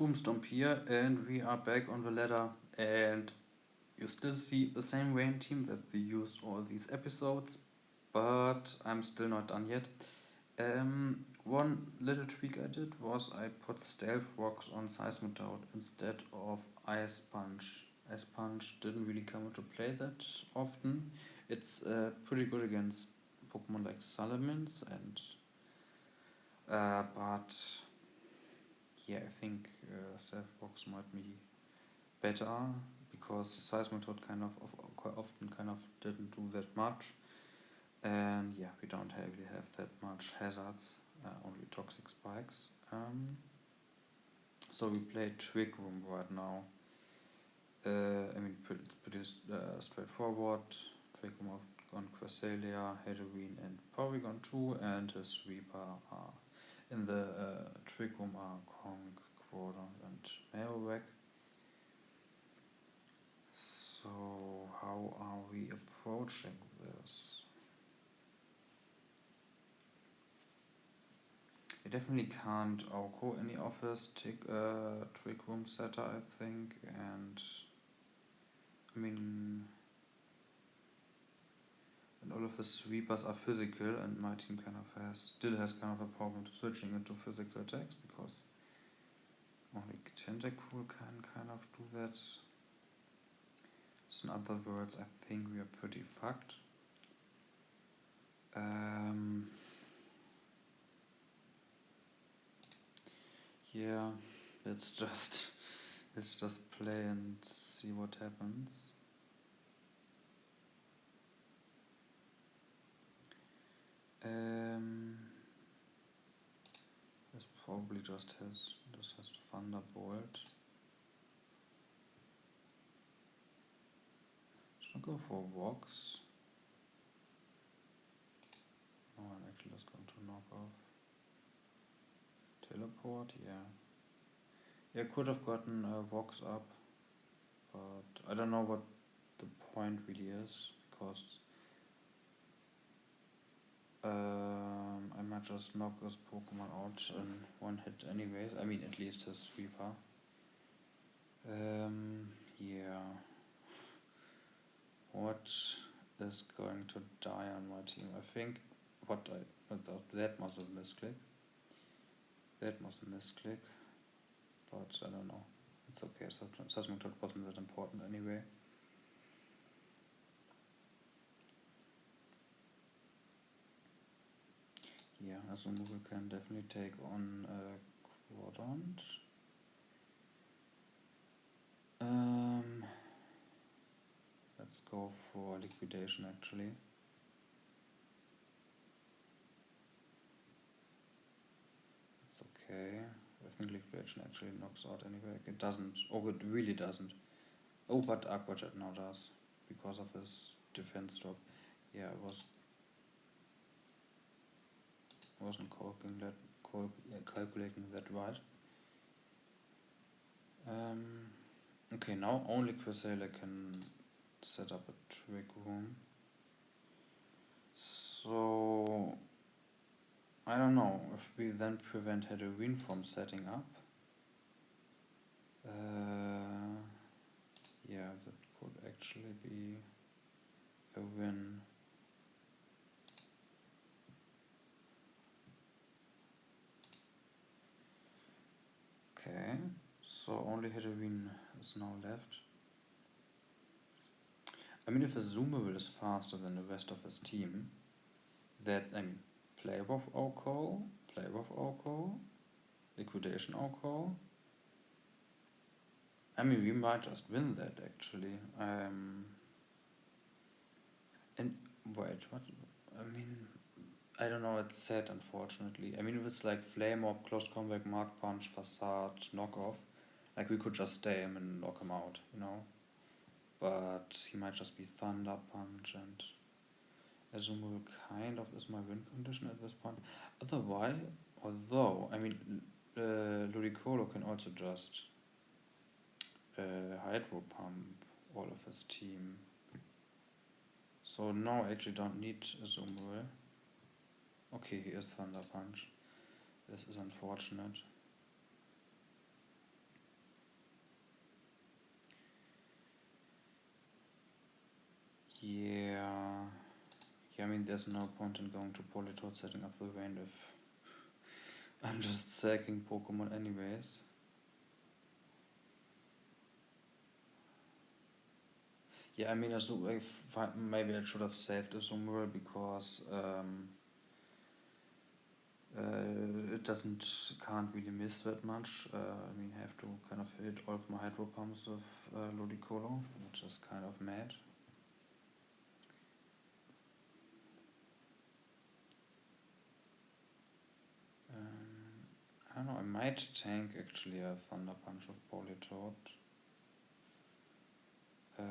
Shroomstomp here, and we are back on the ladder, and you still see the same rain team that we used all these episodes, but I'm still not done yet. One little tweak I did was I put Stealth Rocks on Seismitoad instead of Ice Punch. Ice Punch didn't really come into play that often. It's pretty good against Pokemon like Salamence, and but yeah, I think Stealth Rocks might be better because Seismitoad quite often didn't do that much, and yeah, we don't really have that much hazards, only toxic spikes. So we play Trick Room right now. Pretty straightforward. Trick Room on Cresselia, Halloween, and Porygon 2, and his Sweeper are in the Trick Room are Kong, Quadrant, and Marowak. So how are we approaching this? We definitely can't Oko any of his Trick Room setter, I think, and I mean, and all of his sweepers are physical, and my team still has a problem to switching into physical attacks because only Tentacool can do that. So in other words, I think we are pretty fucked. Yeah, let's just play and see what happens. This probably just has Thunderbolt. Should I go for Vox? No, I'm actually just going to knock off. Teleport, yeah. Yeah, could have gotten Vox up, but I don't know what the point really is, because I might just knock this Pokemon out in one hit anyways. I mean, at least his Sweeper. Yeah. What is going to die on my team? I think that was a misclick. That was a misclick. But I don't know. It's okay. Seismitoad wasn't that important anyway. Yeah, Azumarill can definitely take on Quadrant. Let's go for Liquidation actually. It's okay. I think Liquidation actually knocks out anyway. It doesn't. Oh, it really doesn't. Oh, but Aqua Jet now does because of his defense drop. Yeah, I wasn't calculating that right. Okay, now only Cresselia can set up a Trick Room. So I don't know if we then prevent Halloween from setting up. Yeah, that could actually be a win. Okay, so only Halloween is now left. I mean, if Azumarill is faster than the rest of his team, Play Rough Oko, Liquidation Oko. I mean, we might just win that actually. And wait, what? I mean, I don't know, it's sad unfortunately. I mean, if it's like Flame Orb, Close Combat, Mark Punch, Facade, Knockoff, like we could just stay him and knock him out, you know? But he might just be Thunder Punch, and Azumarill kind of is my win condition at this point. Although, I mean, Ludicolo can also just Hydro Pump all of his team. So now I actually don't need Azumarill. Okay, he is Thunder Punch. This is unfortunate. Yeah. Yeah, I mean, there's no point in going to Politoed setting up the Vayne if I'm just sacking Pokemon anyways. Yeah, I mean, maybe I should have saved Azumarill because it can't really miss that much. I mean, I have to kind of hit all of my Hydro Pumps with Ludicolo, which is kind of mad. I don't know, I might tank actually a Thunder Punch of Politoed. Can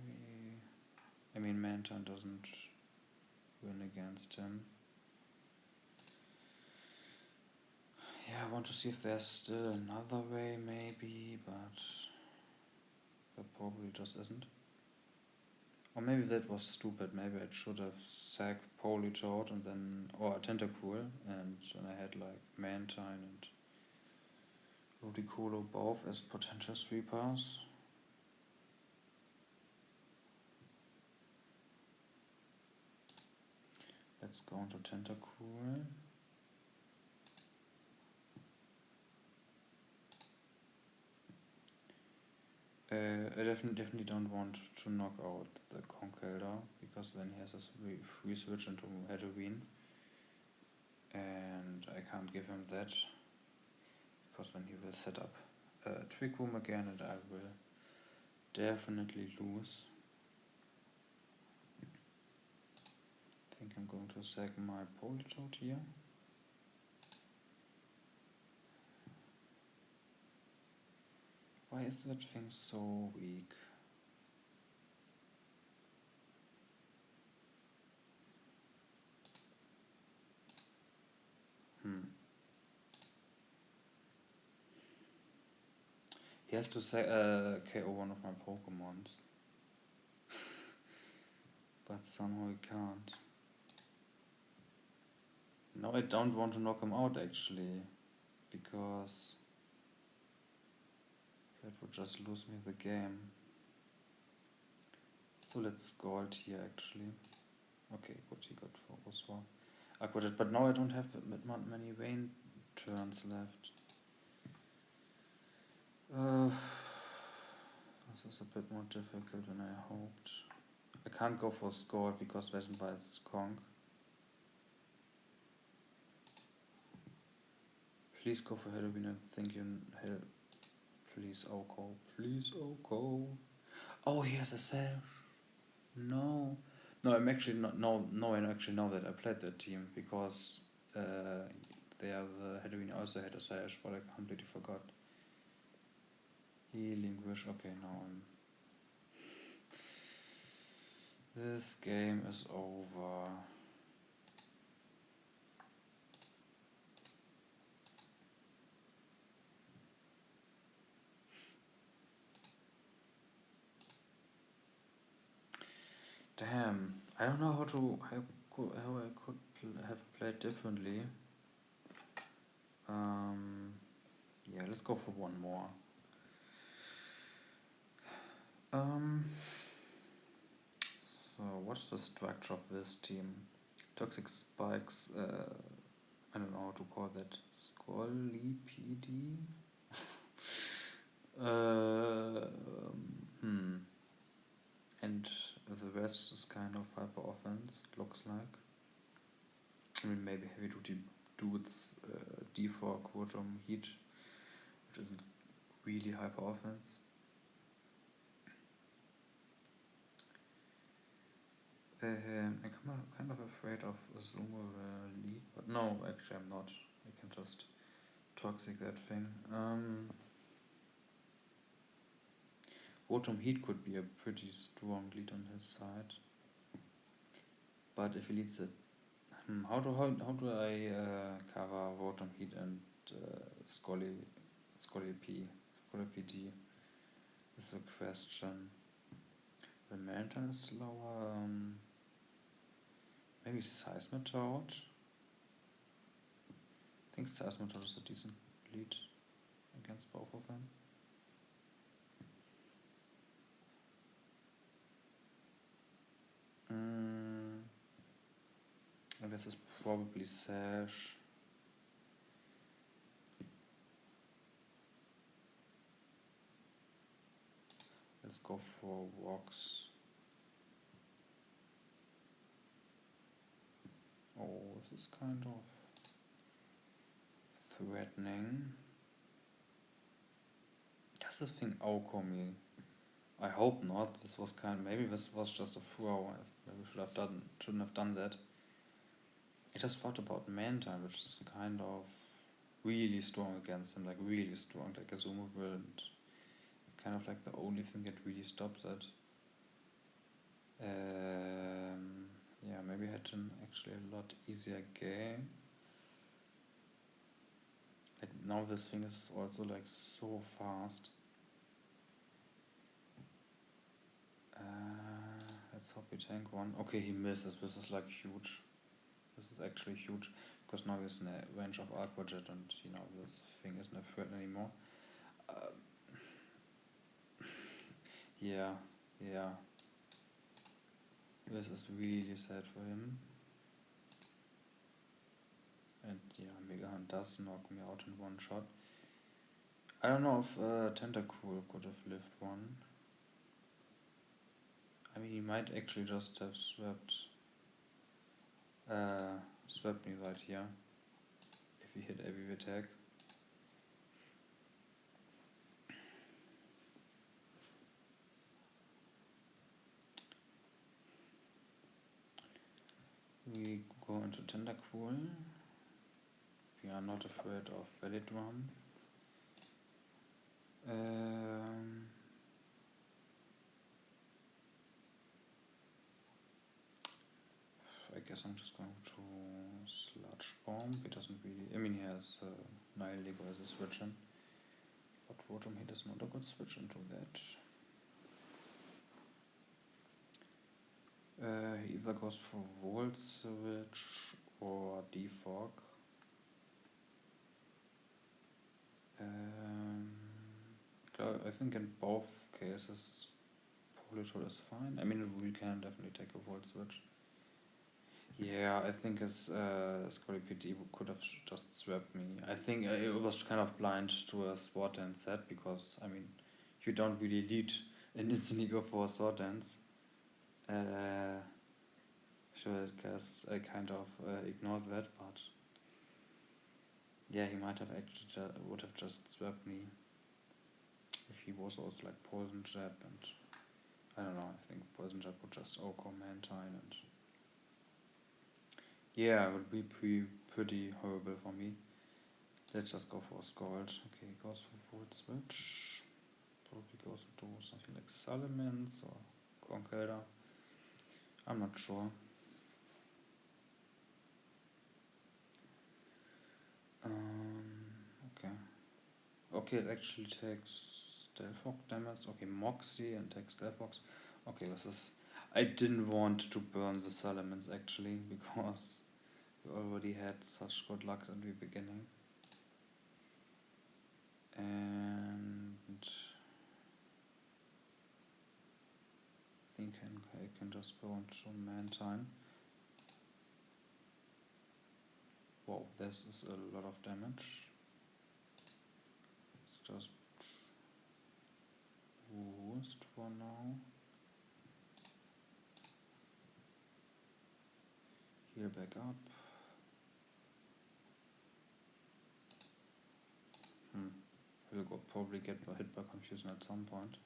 we... I mean, Mantine doesn't win against him. Yeah, I want to see if there's still another way, maybe, but there probably just isn't. Or maybe that was stupid. Maybe I should have sacked Politoed and then, or Tentacool, and then I had like Mantine and Ludicolo both as potential sweepers. Let's go into Tentacool. I definitely don't want to knock out the Conkeldurr, because then he has a free switch into Halloween. And I can't give him that, because then he will set up Trick Room again and I will definitely lose. I think I'm going to sack my Politoed here. Why is that thing so weak? He has to say KO one of my Pokemons. But somehow he can't. No, I don't want to knock him out actually, because that would just lose me the game. So let's Scald here actually. Okay, what he got was for Aquajet, but now I don't have that many Vayne turns left. This is a bit more difficult than I hoped. I can't go for Scald because that invites Conk. Please go for Halloween and think you hell. Please Oko. Please Oko. Oh, he has a Sash. No. No, I'm actually not. No, I actually know that I played that team because they are the Halloween also had a Sash, but I completely forgot. Healing Wish. Okay, now I'm. This game is over. Damn, I don't know how I could have played differently. Yeah, let's go for one more. So what is the structure of this team? Toxic Spikes. I don't know how to call that. Scolipede. And the rest is kind of hyper offense, looks like. I mean, maybe heavy duty dudes, D4, Quantum Heat, which isn't really hyper offense. I'm kind of afraid of Azumarill lead, but no, actually I'm not. I can just toxic that thing. Rotom Heat could be a pretty strong lead on his side, but if he leads it, how do I cover Rotom Heat and Scolipede is the question. The Mantine is slower. Maybe Seismitoad. I think Seismitoad is a decent lead against both of them. Mm, and this is probably Sash. Let's go for Vox. Oh, this is kind of threatening. Does this thing outcome me? I hope not. This was maybe this was just a throw. Maybe shouldn't have done that. I just thought about Mantine, which is kind of really strong against him, like really strong, like a Sumo will, and it's kind of like the only thing that really stops it. Yeah, maybe I had an actually a lot easier game. Like now this thing is also like so fast. Let's hope we tank one. Okay, he misses. This is like huge. This is actually huge because now he's in a range of Aqua Jet, and you know this thing isn't a threat anymore. Yeah. This is really sad for him. And yeah, Mega Hunt does knock me out in one shot. I don't know if Tentacool could have lived one. I mean, he might actually just have swept me right here if he hit every attack. We go into Tentacool. We are not afraid of Belly Drum. I guess I'm just going to Sludge Bomb. He doesn't really. I mean, he has Nile Lego as a switch in. But Rotom Hit is not a good switch into that. He either goes for Volt Switch or Defog. I think in both cases, Politoed is fine. I mean, we can definitely take a Volt Switch. Yeah, I think his Scorpion could have just swapped me. I think it was kind of blind to a Sword Dance set because, I mean, you don't really lead an instantly go for a Sword Dance. Sure, I kind of ignored that, but yeah, he might have actually would have just swapped me if he was also like Poison Jab, and I don't know, I think Poison Jab would just Oko Mantine, and yeah, it would be pretty horrible for me. Let's just go for a Scald. Okay, he goes for Volt Switch. Probably goes into something like Salamence or Conkeldurr. I'm not sure. Okay, it actually takes Stealth damage. Okay, Moxie and takes Stealth. Okay, this is. I didn't want to burn the Salamence actually because we already had such good luck in the beginning. And I think I can just go into Mantine. Wow, this is a lot of damage. It's just worst for now. Heal back up. We'll probably get hit by Confusion at some point.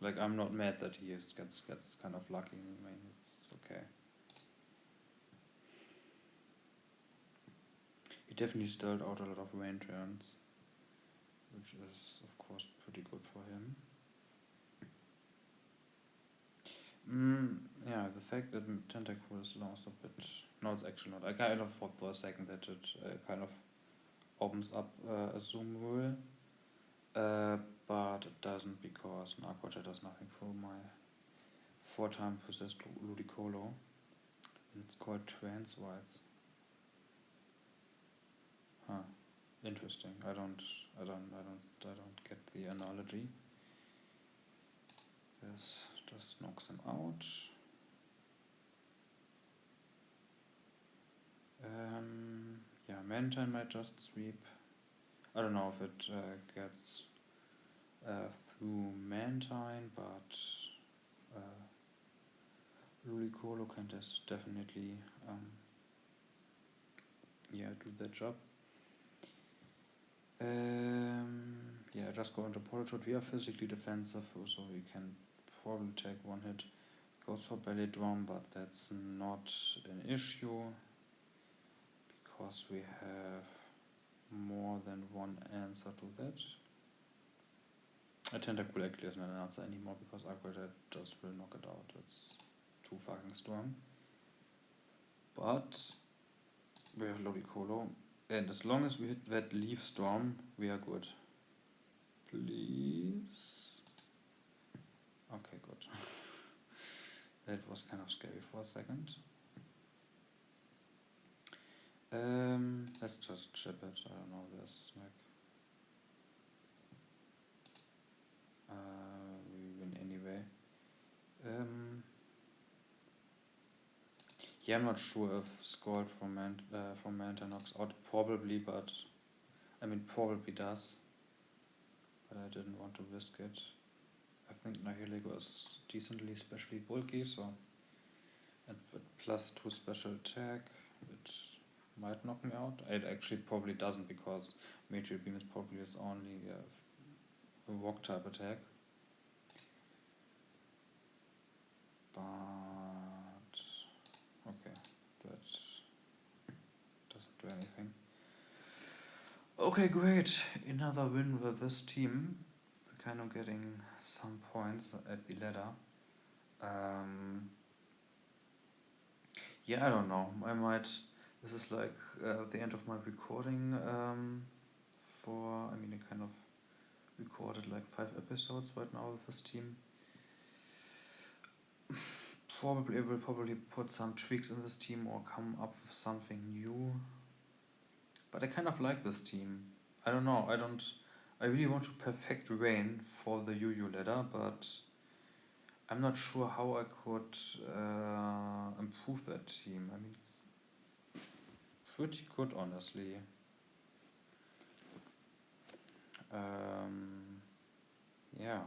Like, I'm not mad that he gets kind of lucky. I mean, it's okay. He definitely stalled out a lot of rain turns, which is of course pretty good for him. Yeah, the fact that Tentacool is lost a bit. No, it's actually not. I kind of thought for a second that it kind of opens up a zoom rule. But it doesn't because an Aqua Jet does nothing for my 4-time possessed Ludicolo. And it's called Transvites. Interesting. I don't get the analogy. This just knocks him out. Yeah, Mantine might just sweep. I don't know if it gets through Mantine, but Ludicolo can just definitely do that job. Yeah, just go into Polishot. We are physically defensive, so we can probably take one hit. Goes for Belly Drum, but that's not an issue because we have more than one answer to that. A Tentacle actually isn't an answer anymore because Aquajet just will knock it out. It's too fucking strong. But we have Ludicolo, and as long as we hit that Leaf Storm, we are good. Please. Okay, good. That was kind of scary for a second. Let's just chip it. I don't know. There's like we win anyway. Yeah, I'm not sure if Scald from Manta knocks out. Probably, but I mean probably does. But I didn't want to risk it. I think Nihiligo is decently specially bulky, so and with +2 special attack, it might knock me out. It actually probably doesn't because Meteor Beam is probably its only a rock type attack. But okay, that doesn't do anything. Okay, great. Another win with this team. We're kind of getting some points at the ladder. Yeah, I don't know. This is like the end of my recording I kind of recorded like 5 episodes right now with this team. Probably will put some tweaks in this team or come up with something new. But I kind of like this team. I don't know. I really want to perfect Rain for the Yu-Yu ladder, but I'm not sure how I could improve that team. I mean, it's pretty good, honestly. Yeah,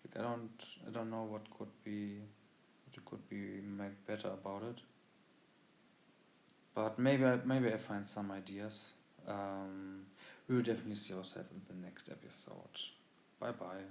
like I don't know what could be made better about it. But maybe I find some ideas. We will definitely see ourselves in the next episode. Bye bye.